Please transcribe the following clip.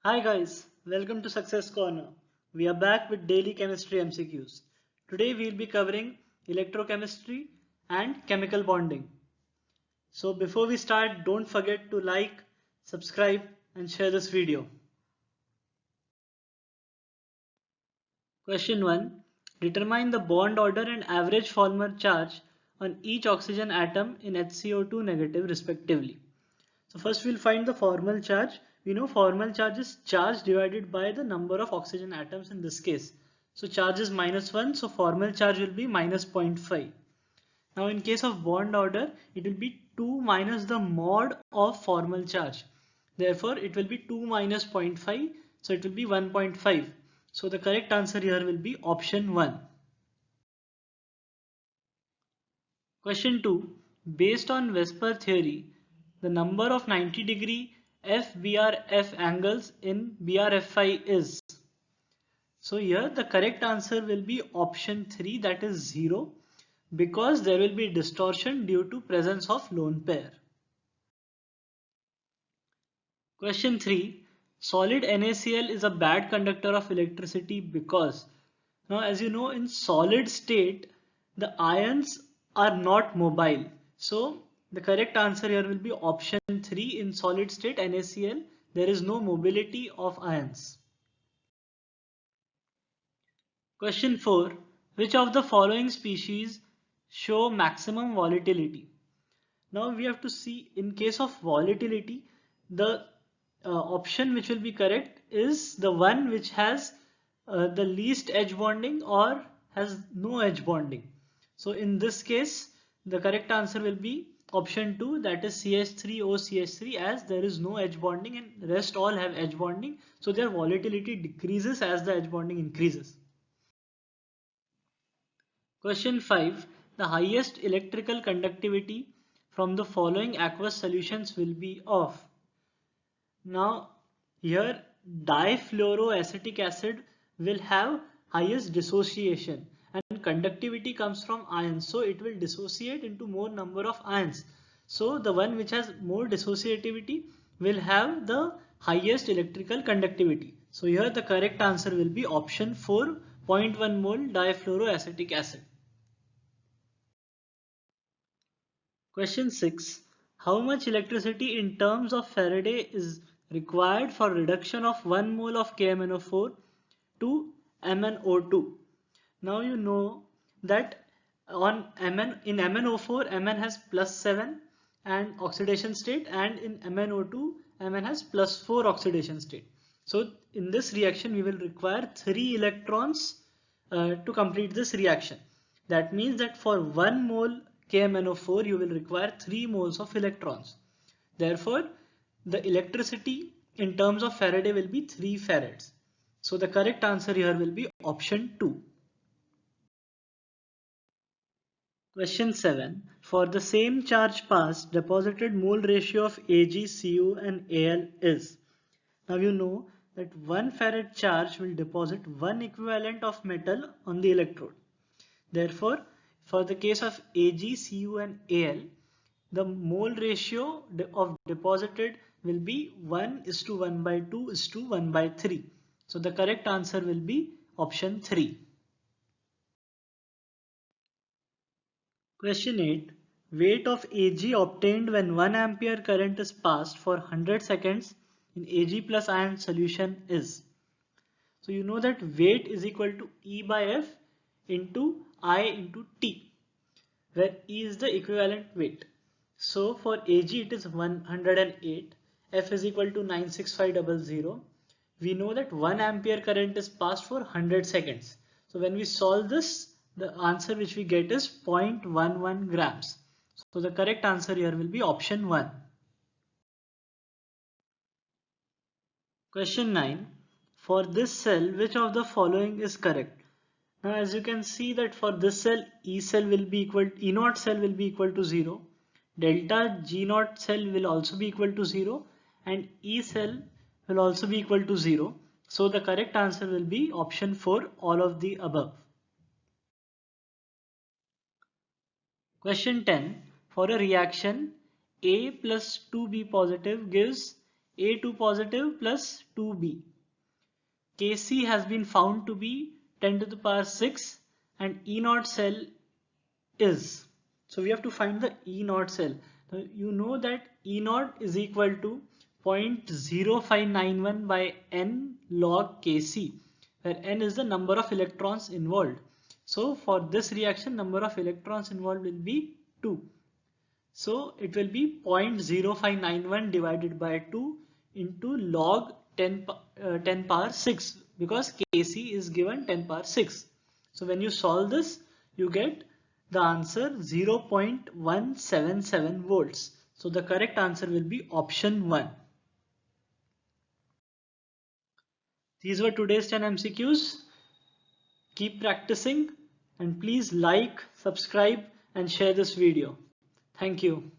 Hi guys, welcome to Success Corner. We are back with daily chemistry MCQs. Today we will be covering electrochemistry and chemical bonding. So before we start, don't forget to like, subscribe and share this video. Question 1. Determine the bond order and average Folmer charge on each oxygen atom in HCO2 negative respectively. So first we'll find the formal charge. We know formal charge is charge divided by the number of oxygen atoms in this case. So charge is -1, so formal charge will be minus 0.5. Now in case of bond order, it will be 2 minus the mod of formal charge. Therefore, it will be 2 minus 0.5, so it will be 1.5. So the correct answer here will be option 1. Question 2. Based on Vesper theory, the number of 90-degree FBRF angles in BRFI is. So here the correct answer will be option 3, that is 0, because there will be distortion due to presence of lone pair. Question 3. Solid NaCl is a bad conductor of electricity because, now as you know, in solid state the ions are not mobile. So the correct answer here will be option 3. In solid state NaCl there is no mobility of ions. Question 4. Which of the following species show maximum volatility? Now we have to see, in case of volatility, the option which will be correct is the one which has the least edge bonding or has no edge bonding. So in this case, the correct answer will be option 2, that is CH3OCH3, as there is no edge bonding and rest all have edge bonding. So their volatility decreases as the edge bonding increases. Question 5. The highest electrical conductivity from the following aqueous solutions will be of. Now here difluoroacetic acid will have highest dissociation and conductivity comes from ions, so it will dissociate into more number of ions. So the one which has more dissociativity will have the highest electrical conductivity. So here the correct answer will be option 4, 0.1 mole difluoroacetic acid. Question 6. How much electricity in terms of Faraday is required for reduction of 1 mole of KMnO4 to MnO2? Now you know that on in MnO4 Mn has +7 and oxidation state, and in MnO2 Mn has +4 oxidation state. So in this reaction we will require 3 electrons to complete this reaction. That means that for 1 mole KMnO4 you will require 3 moles of electrons. Therefore the electricity in terms of Faraday will be 3 farads. So the correct answer here will be option 2. Question 7. For the same charge passed, deposited mole ratio of Ag, Cu and Al is. Now you know that 1 farad charge will deposit 1 equivalent of metal on the electrode. Therefore, for the case of Ag, Cu and Al, the mole ratio of deposited will be 1:1/2:1/3. So the correct answer will be option 3. Question 8. Weight of Ag obtained when 1 ampere current is passed for 100 seconds in Ag plus ion solution is. So you know that weight is equal to E/F into I into T, where E is the equivalent weight. So for Ag it is 108, F is equal to 96500. We know that 1 ampere current is passed for 100 seconds. So when we solve this, the answer which we get is 0.11 grams. So the correct answer here will be option 1. Question 9. For this cell, which of the following is correct? Now as you can see that for this cell, E cell will be equal, E naught cell will be equal to 0. Delta G naught cell will also be equal to 0 and E cell will also be equal to 0. So the correct answer will be option 4, all of the above. Question 10. For a reaction, A plus 2B positive gives A2 positive plus 2B. Kc has been found to be 10 to the power 6 and E0 cell is. So we have to find the E0 cell. Now you know that E0 is equal to 0.0591 by n log Kc, where n is the number of electrons involved. So for this reaction, number of electrons involved will be 2. So it will be 0.0591 divided by 2 into log 10 power 6, because Kc is given 10 power 6. So when you solve this, you get the answer 0.177 volts. So the correct answer will be option 1. These were today's 10 MCQs. Keep practicing and please like, subscribe and share this video. Thank you.